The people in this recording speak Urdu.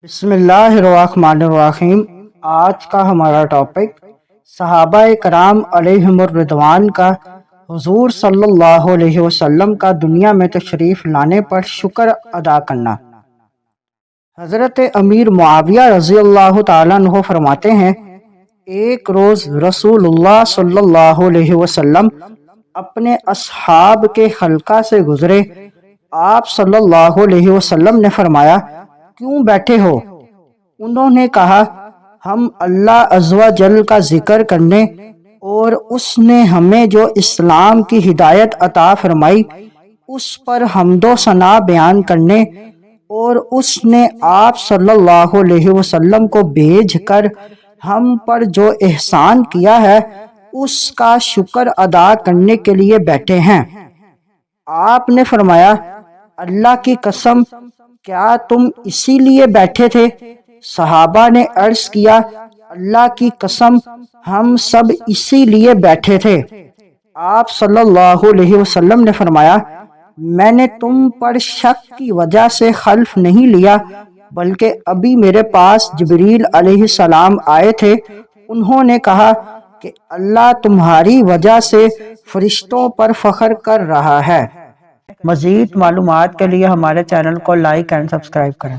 بسم اللہ الرحمن الرحیم۔ آج کا ہمارا ٹاپک صحابہ کرام علیہم الرضوان کا حضور صلی اللہ علیہ وسلم کا دنیا میں تشریف لانے پر شکر ادا کرنا۔ حضرت امیر معاویہ رضی اللہ تعالیٰ عنہ فرماتے ہیں، ایک روز رسول اللہ صلی اللہ علیہ وسلم اپنے اصحاب کے حلقہ سے گزرے۔ آپ صلی اللہ علیہ وسلم نے فرمایا، کیوں بیٹھے ہو؟ انہوں نے کہا، ہم اللہ عز و جل کا ذکر کرنے اور اس نے ہمیں جو اسلام کی ہدایت عطا فرمائی اس پر حمد و ثنا بیان کرنے اور اس نے آپ صلی اللہ علیہ وسلم کو بھیج کر ہم پر جو احسان کیا ہے اس کا شکر ادا کرنے کے لیے بیٹھے ہیں۔ آپ نے فرمایا، اللہ کی قسم، کیا تم اسی لیے بیٹھے تھے؟ صحابہ نے عرض کیا، اللہ کی قسم، ہم سب اسی لیے بیٹھے تھے۔ آپ صلی اللہ علیہ وسلم نے فرمایا، میں نے تم پر شک کی وجہ سے حلف نہیں لیا، بلکہ ابھی میرے پاس جبریل علیہ السلام آئے تھے۔ انہوں نے کہا کہ اللہ تمہاری وجہ سے فرشتوں پر فخر کر رہا ہے۔ مزید معلومات کے لیے ہمارے چینل کو لائک اینڈ سبسکرائب کریں۔